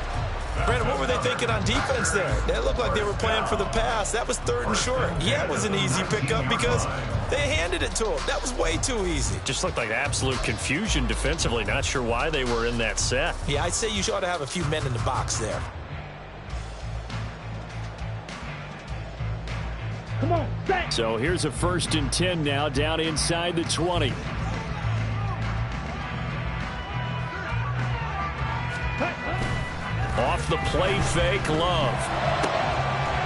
Brandon, what were they thinking on defense there? They looked like they were playing for the pass. That was 3rd and short. Yeah, it was an easy pickup because they handed it to him. That was way too easy. Just looked like absolute confusion defensively. Not sure why they were in that set. Yeah, I'd say you ought to have a few men in the box there. Come on, set. So here's a 1st and 10 now down inside the 20. Off the play fake, Love.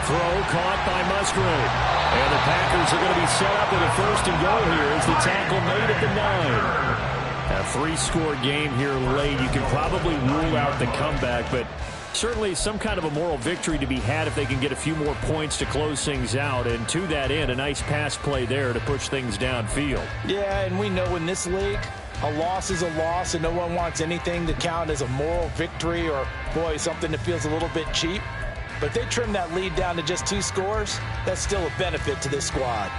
Throw caught by Musgrave. And the Packers are going to be set up with a 1st and goal here as the tackle made at the 9. A 3-score game here late. You can probably rule out the comeback, but certainly some kind of a moral victory to be had if they can get a few more points to close things out. And to that end, a nice pass play there to push things downfield. Yeah, and we know in this league, a loss is a loss, and no one wants anything to count as a moral victory or, boy, something that feels a little bit cheap. But if they trim that lead down to just 2 scores, that's still a benefit to this squad.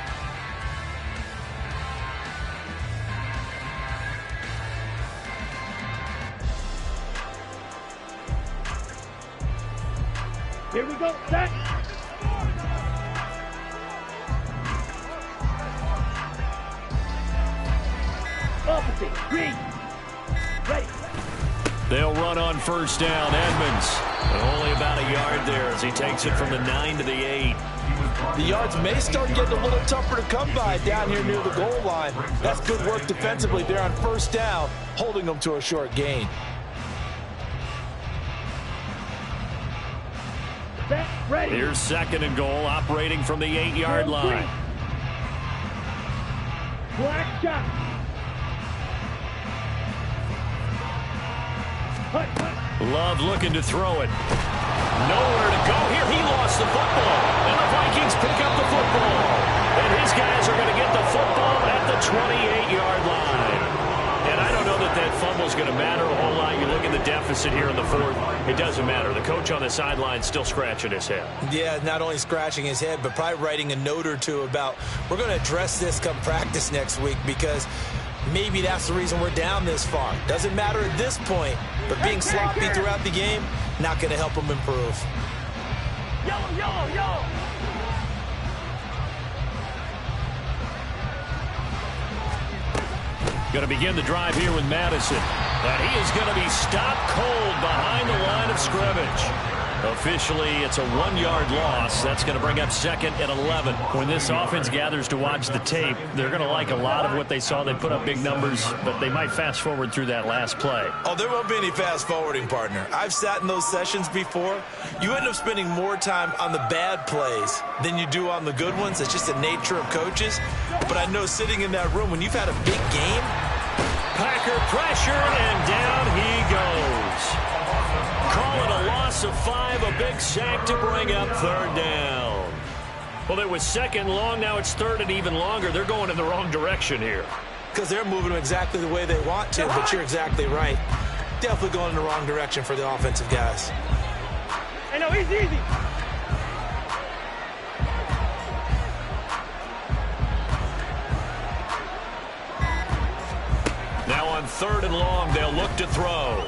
Here we go, set. Opposite, green. Ready. They'll run on first down. Edmonds. And only about a yard there as he takes it from the 9 to the 8. The yards may start getting a little tougher to come by down here near the goal line. That's good work defensively there on first down, holding them to a short gain. Set, ready. Here's 2nd and goal, operating from the 8-yard line. Black shot. Hut, hut. Love looking to throw it. Nowhere to go here. He lost the football. And the Vikings pick up the football. And his guys are going to get the football at the 28-yard line. And I don't know that that fumble is going to matter a whole lot. You look at the deficit here in the 4th. It doesn't matter. The coach on the sideline still scratching his head. Yeah, not only scratching his head, but probably writing a note or two about we're going to address this come practice next week because maybe that's the reason we're down this far. Doesn't matter at this point, but being sloppy throughout the game, not going to help them improve. Yo, yo, yo. Going to begin the drive here with Madison. And he is going to be stopped cold behind the line of scrimmage. Officially, it's a 1-yard loss. That's going to bring up 2nd and 11. When this offense gathers to watch the tape, they're going to like a lot of what they saw. They put up big numbers, but they might fast forward through that last play. Oh, there won't be any fast forwarding, partner. I've sat in those sessions before. You end up spending more time on the bad plays than you do on the good ones. It's just the nature of coaches. But I know sitting in that room, when you've had a big game, Packer pressure, and down he goes. Call it a loss of 5, a big sack to bring up 3rd down. Well, it was second long. Now it's third and even longer. They're going in the wrong direction here. Because they're moving them exactly the way they want to, but you're exactly right. Definitely going in the wrong direction for the offensive guys. Hey, no, easy. Now on third and long, they'll look to throw.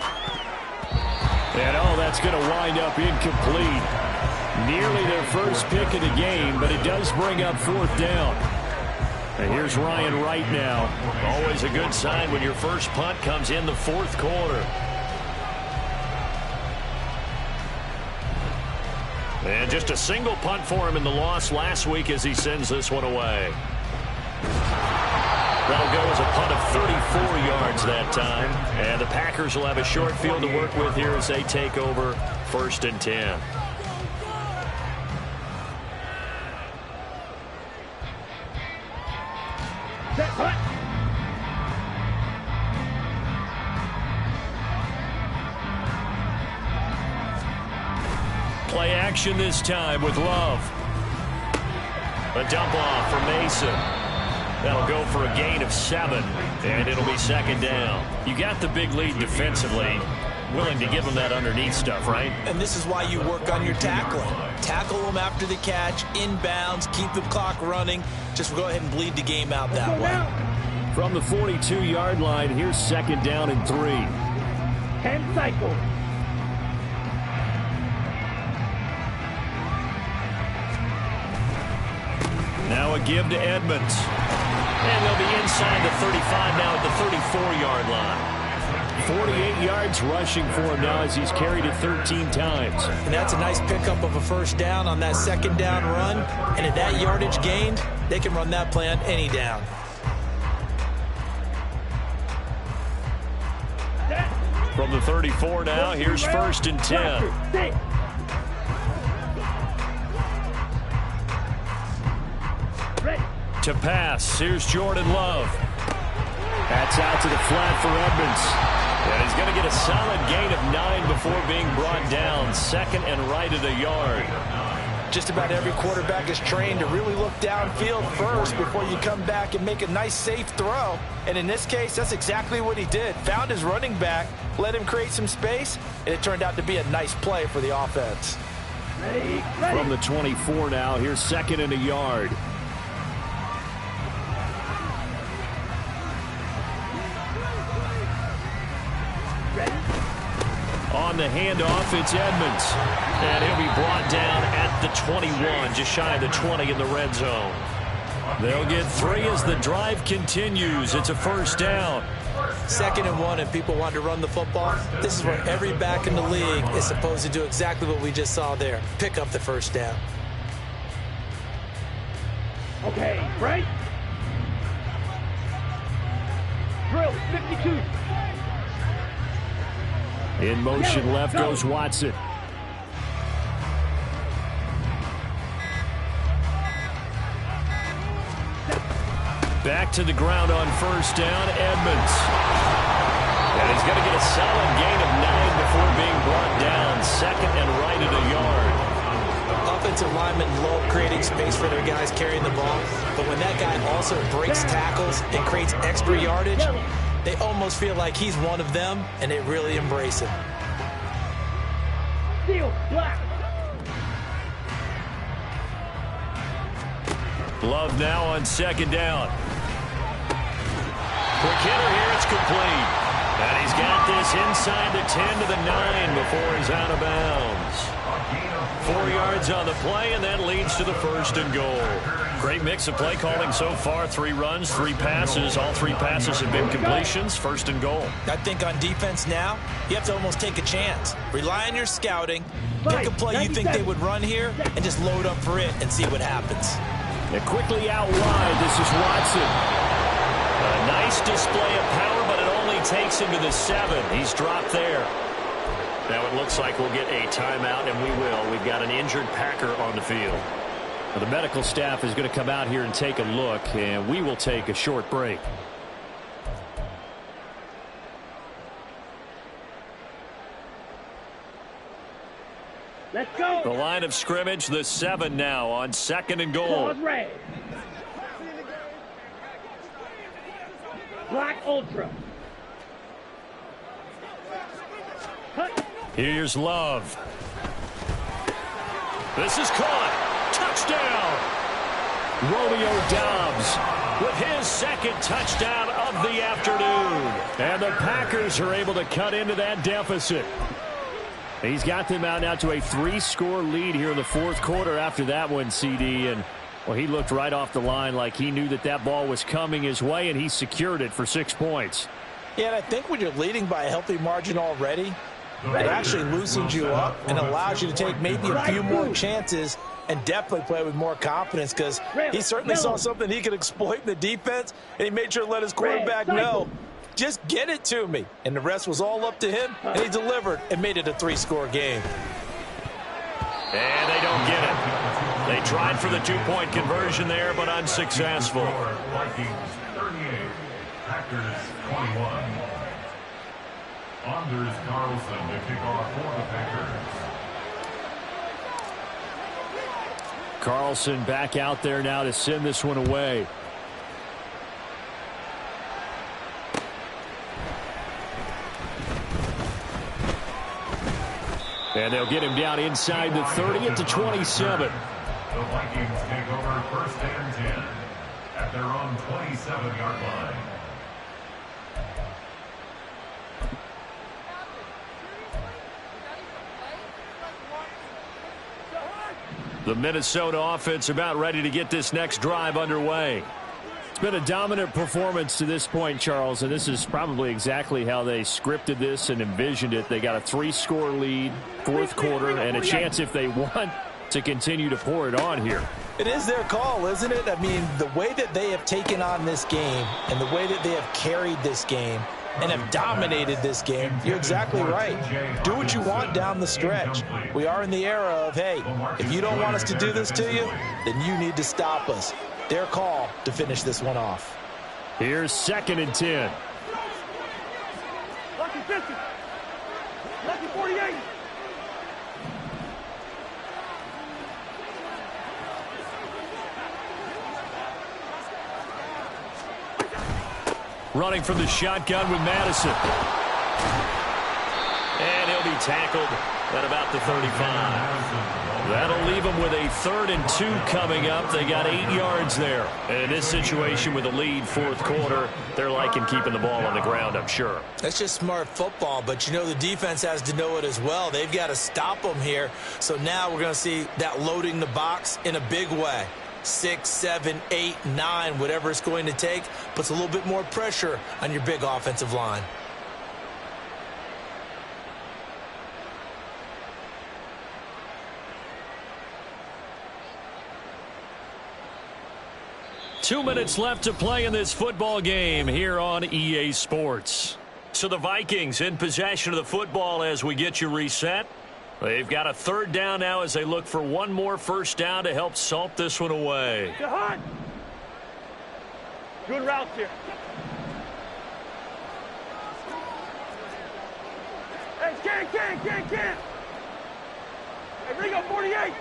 And, that's going to wind up incomplete. Nearly their first pick of the game, but it does bring up fourth down. And here's Ryan Wright now. Always a good sign when your first punt comes in the fourth quarter. And just a single punt for him in the loss last week as he sends this one away. That'll go as a punt of 34 yards that time. And the Packers will have a short field to work with here as they take over 1st and 10. Play action this time with Love. A dump off for Mason. That'll go for a gain of 7, and it'll be second down. You got the big lead defensively. Willing to give them that underneath stuff, right? And this is why you work on your tackling. Tackle them after the catch, inbounds, keep the clock running. Just go ahead and bleed the game out that way. From the 42-yard line, here's second down and 3. 10 cycles. Now a give to Edmonds. And they'll be inside the 35 now at the 34-yard line. 48 yards rushing for him now as he's carried it 13 times. And that's a nice pickup of a first down on that second down run. And at that yardage gained, they can run that play on any down. From the 34 now, here's 1st and 10. To pass, here's Jordan Love. That's out to the flat for Edmonds. And he's going to get a solid gain of 9 before being brought down. 2nd and right at a yard. Just about every quarterback is trained to really look downfield first before you come back and make a nice, safe throw. And in this case, that's exactly what he did. Found his running back, let him create some space, and it turned out to be a nice play for the offense. Ready. From the 24 now, here's 2nd and a yard. On the handoff, it's Edmonds. And he'll be brought down at the 21, just shy of the 20 in the red zone. They'll get 3 as the drive continues. It's a first down. 2nd and 1, and people want to run the football. This is where every back in the league is supposed to do exactly what we just saw there. Pick up the first down. Okay, right? Drill, 52. In motion left goes Watson. Back to the ground on first down, Edmonds. And he's going to get a solid gain of 9 before being brought down. 2nd and right at a yard. Offensive linemen love creating space for their guys carrying the ball. But when that guy also breaks tackles and creates extra yardage, they almost feel like he's one of them, and they really embrace him. Steel, black. Love now on 2nd down. Quick hitter here, it's complete. And he's got this inside the 10 to the 9 before he's out of bounds. 4 yards on the play, and that leads to the 1st and goal. Great mix of play calling so far. 3 runs, 3 passes. All 3 passes have been completions. 1st and goal. I think on defense now, you have to almost take a chance. Rely on your scouting. Pick a play you think they would run here, and just load up for it and see what happens. And quickly out wide, this is Watson. A nice display of power, but it only takes him to the 7. He's dropped there. Now it looks like we'll get a timeout, and we will. We've got an injured Packer on the field. Now the medical staff is going to come out here and take a look, and we will take a short break. Let's go. The line of scrimmage, the 7 now on 2nd and goal. Pause red. Black ultra. Cut. Here's Love. This is caught. Touchdown. Romeo Doubs with his 2nd touchdown of the afternoon. And the Packers are able to cut into that deficit. He's got them out now to a 3-score lead here in the 4th quarter after that one, CD. And, well, he looked right off the line like he knew that that ball was coming his way, and he secured it for 6 points. Yeah, and I think when you're leading by a healthy margin already, it actually loosens you up and allows you to take maybe a few more chances and definitely play with more confidence, because he certainly saw something he could exploit in the defense, and he made sure to let his quarterback know, just get it to me. And the rest was all up to him, and he delivered and made it a 3-score game. And they don't get it. They tried for the 2-point conversion there, but unsuccessful. Vikings 38, Packers 21. Anders Carlson to kick off for the Packers. Carlson back out there now to send this one away. And they'll get him down inside the 30 at the 27. The Vikings take over 1st and 10 at their own 27-yard line. The Minnesota offense about ready to get this next drive underway. It's been a dominant performance to this point, Charles, and this is probably exactly how they scripted this and envisioned it. They got a 3-score lead, 4th quarter, and a chance, if they want, to continue to pour it on here. It is their call, isn't it? I mean, the way that they have taken on this game and the way that they have carried this game and have dominated this game, you're exactly right. Do what you want down the stretch. We are in the era of, hey, if you don't want us to do this to you, then you need to stop us. Their call to finish this one off. Here's 2nd and 10. Lucky 50. Lucky 48. Running from the shotgun with Madison. And he'll be tackled at about the 35. That'll leave them with a 3rd and 2 coming up. They got 8 yards there. And in this situation with a lead, 4th quarter, they're liking keeping the ball on the ground, I'm sure. That's just smart football, but you know the defense has to know it as well. They've got to stop them here. So now we're going to see that loading the box in a big way. 6, 7, 8, 9, whatever it's going to take, puts a little bit more pressure on your big offensive line. Two minutes left to play in this football game here on EA Sports. So the Vikings in possession of the football as we get you reset. They've got a 3rd down now as they look for one more 1st down to help salt this one away. Jahan. Good routes here. Hey, can't. Hey, Ringo, 48.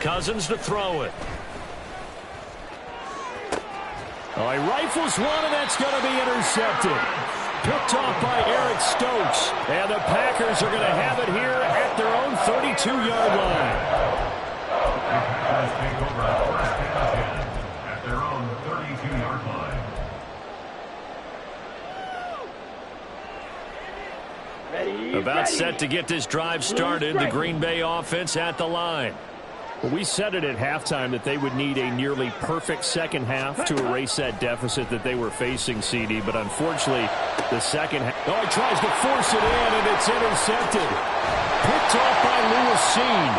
Cousins to throw it. Oh, he rifles one, and that's going to be intercepted. Picked off by Eric Stokes. And the Packers are going to have it here at their own 32-yard line. The Packers take over 1st and 10 at their own 32-yard line. About set to get this drive started. The Green Bay offense at the line. Well, we said it at halftime that they would need a nearly perfect second half to erase that deficit that they were facing, CD. But unfortunately, the second half. Oh, he tries to force it in, and it's intercepted. Picked off by Lewis Seen.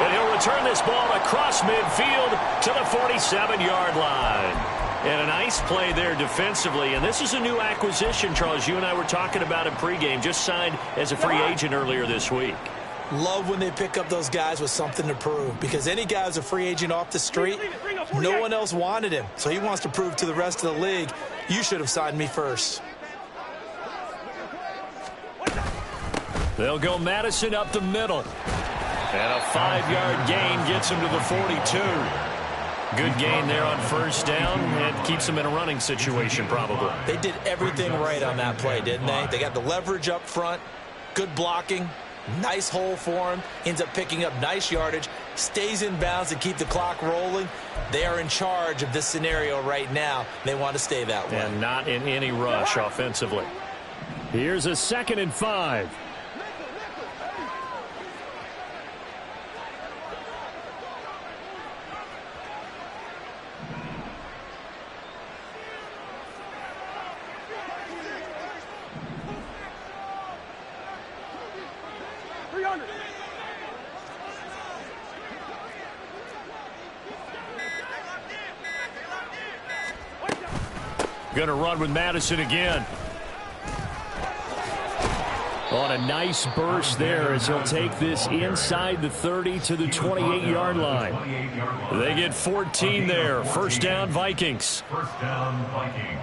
And he'll return this ball across midfield to the 47-yard line. And a nice play there defensively. And this is a new acquisition, Charles. You and I were talking about it pregame. Just signed as a free agent earlier this week. Love when they pick up those guys with something to prove, because any guy's a free agent off the street, no one else wanted him. So he wants to prove to the rest of the league, you should have signed me first. They'll go Madison up the middle. And a 5-yard gain gets him to the 42. Good gain there on first down and keeps him in a running situation probably. They did everything right on that play, didn't they? They got the leverage up front, good blocking, nice hole for him, ends up picking up nice yardage, stays in bounds to keep the clock rolling. They are in charge of this scenario right now. They want to stay that way. And not in any rush offensively. Here's a 2nd and 5. Going to run with Madison again. On a nice burst there as he'll take this inside the 30 to the 28-yard line. They get 14 there. First down, Vikings. First down, Vikings.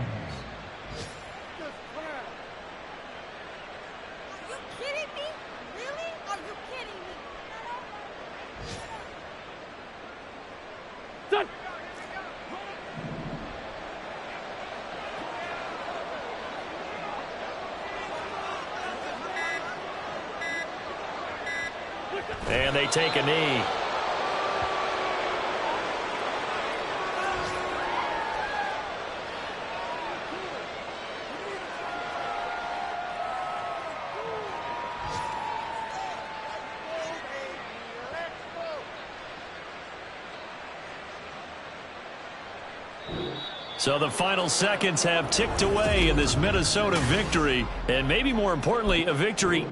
And they take a knee. So the final seconds have ticked away in this Minnesota victory, and maybe more importantly, a victory